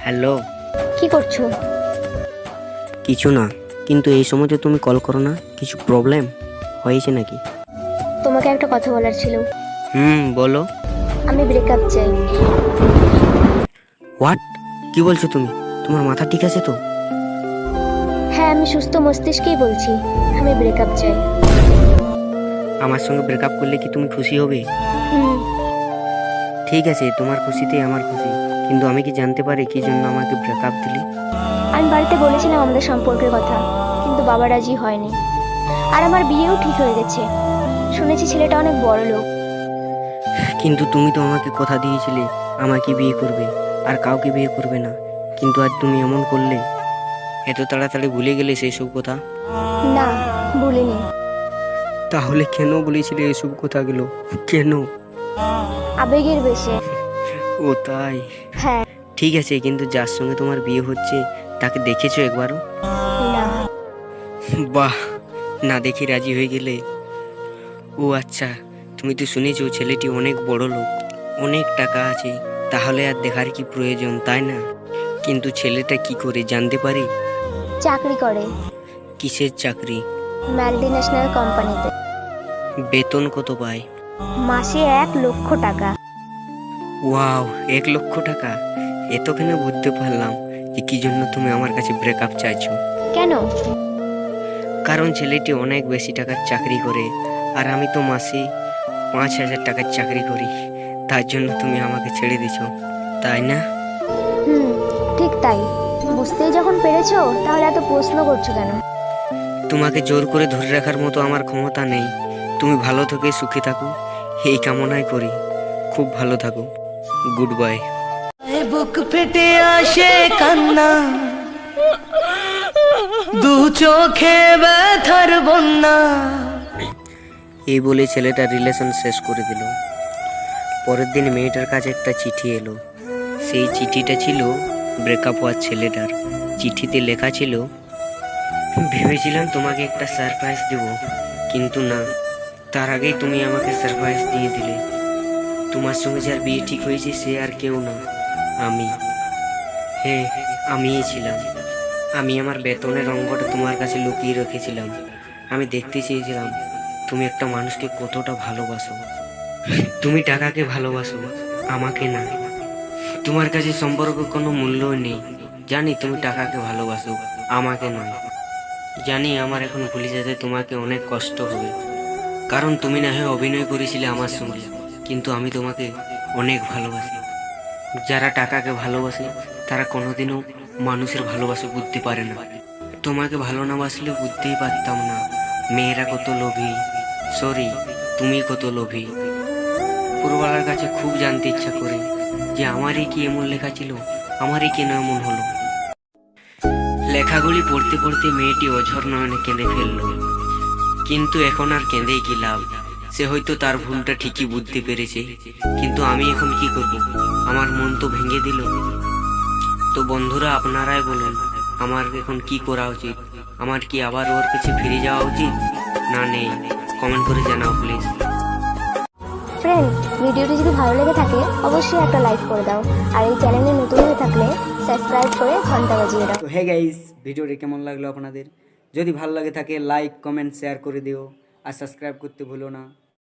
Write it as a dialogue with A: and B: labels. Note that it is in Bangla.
A: হ্যালো।
B: কি করছো?
A: কিছু না, কিন্তু এই সময়তে তুমি কল করো না, কিছু প্রবলেম হয়েছে নাকি?
B: তোমাকে একটা কথা বলার ছিল।
A: বলো।
B: আমি ব্রেকআপ চাই।
A: হোয়াট? কি বলছো তুমি? তোমার মাথা ঠিক আছে তো?
B: হ্যাঁ, আমি সুস্থ মস্তিষ্কেই বলছি। আমি ব্রেকআপ চাই।
A: আমার সঙ্গে ব্রেকআপ করলে কি তুমি খুশি হবে?
B: হুম।
A: ঠিক আছে, তোমার খুশিতেই আমার খুশি, কিন্তু আমি কি জানতে পারি কি জন্য আমাকে ব্রেকআপ দিলি?
B: আমি বাড়িতে বলেছিলাম আমাদের সম্পর্কের কথা, কিন্তু বাবা রাজি হয়নি। আর আমার বিয়েও ঠিক হয়ে গেছে। শুনেছি ছেলেটা অনেক বড় লোক।
A: কিন্তু তুমি তো আমাকে কথা দিয়েছিলে আমাকে বিয়ে করবে, আর কাউকে বিয়ে করবে না। কিন্তু আজ তুমি এমন করলে, এত তাড়াতাড়ি ভুলে গেলে সেই সব কথা?
B: না, ভুলিনি।
A: তাহলে কেন বলেছিলে এসব কথাগুলো? কেন?
B: আবেগের বেশে।
A: ও তাই?
B: হ্যাঁ।
A: ঠিক আছে, কিন্তু যার সঙ্গে তোমার বিয়ে হচ্ছে তাকে দেখেছো একবারও?
B: না।
A: বাহ, না দেখে রাজি হয়ে গেলে। ও আচ্ছা, তুমি তো শুনেছো ছেলেটি অনেক বড় লোক, অনেক টাকা আছে, তাহলে আর দেখার কি প্রয়োজন, তাই না? কিন্তু ছেলেটা কি করে জানতে পারি?
B: চাকরি করে
A: কিসের চাকরি?
B: মাল্টিন্যাশনাল কোম্পানিতে।
A: বেতন কত পায়?
B: মাসে 1,00,000 টাকা।
A: ওয়াও, 1 লক্ষ টাকা! এত কেন বুঝতে পারলাম যে কি জন্য তুমি আমার কাছে ব্রেকআপ চাইছো।
B: কেন?
A: কারণ ছেলেটি অনেক বেশি টাকার চাকরি করে, আর আমি তো মাসে 5,000 টাকার চাকরি করি। তার জন্য তুমি আমাকে ছেড়ে দিছো, তাই না?
B: হুম, ঠিক তাই। বুঝতেই যখন পেরেছো, তাহলে এত প্রশ্ন করছো কেন?
A: তোমাকে জোর করে ধরে রাখার মতো আমার ক্ষমতা নেই। তুমি ভালো থেকে সুখে থাকো, এই কামনাই করি। খুব ভালো থাকো। Good bye.
C: বুক ফেটে আসে কান্না, দু চোখে ব্যথার বন্যা।
A: এই বলে ছেলেটা রিলেশন শেষ করে দিল। পরের দিন মেয়েটার কাছে একটা চিঠি এলো। সেই চিঠিটা ছিল ব্রেকআপ হওয়ার ছেলেটার। চিঠিতে লেখা ছিল, ভেবেছিলাম তোমাকে একটা সারপ্রাইজ দেব, কিন্তু না, তার আগেই তুমি আমাকে সারপ্রাইজ দিয়ে দিলে। তোমার সঙ্গে যার বিয়ে ঠিক হয়েছে সে আর কেউ না, আমি। হ্যাঁ, আমিই ছিলাম। আমি আমার বেতনের অঙ্কটা তোমার কাছে লুকিয়ে রেখেছিলাম। আমি দেখতে চেয়েছিলাম তুমি একটা মানুষকে কতটা ভালোবাসো। তুমি টাকাকে ভালোবাসো, আমাকে না। তোমার কাছে সম্পর্ক কোনো মূল্য নেই। জানি তুমি টাকাকে ভালোবাসো, আমাকে নয়। জানি আমার এখন ভুলে যেতে তোমাকে অনেক কষ্ট হবে, কারণ তুমি না হয় অভিনয় করেছিলে আমার সঙ্গে, কিন্তু আমি তোমাকে অনেক ভালোবাসি। যারা টাকাকে ভালোবাসে তারা কোনোদিনও মানুষের ভালোবাসা বুঝতে পারে না। তোমাকে ভালো না বাসলে বুঝতেই পারতাম না মেয়েরা কত লোভী। সরি, তুমি কত লোভী। পুরবালার কাছে খুব জানতে ইচ্ছা করে যে আমারই কি এমন লেখা ছিল, আমারই কেন এমন হলো। লেখাগুলি পড়তে পড়তে মেয়েটি অঝর নয়নে কেঁদে ফেলল। কিন্তু এখন আর কেঁদেই কি লাভ? সে হয়তো তার ভুলটা ঠিকই বুঝতে পেরেছে, কিন্তু আমি এখন কি করব? আমার মন তো ভেঙে দিল। তো বন্ধুরা, আপনারাই বলুন আমার এখন কি করা উচিত? আমার কি আবার ওর কাছে ফিরে যাওয়া উচিত না নেই? কমেন্ট করে জানাও প্লিজ।
B: ফ্রেন্ড, ভিডিওটি যদি ভালো লেগে থাকে অবশ্যই একটা লাইক করে দাও, আর এই চ্যানেলে নতুন হয়ে থাকলে সাবস্ক্রাইব করে ঘন্টা বাজিয়ে দাও।
D: তো হে গাইস, ভিডিওটি কেমন লাগলো আপনাদের? যদি ভালো লাগে থাকে লাইক কমেন্ট শেয়ার করে দিও, আর সাবস্ক্রাইব করতে ভুলো না।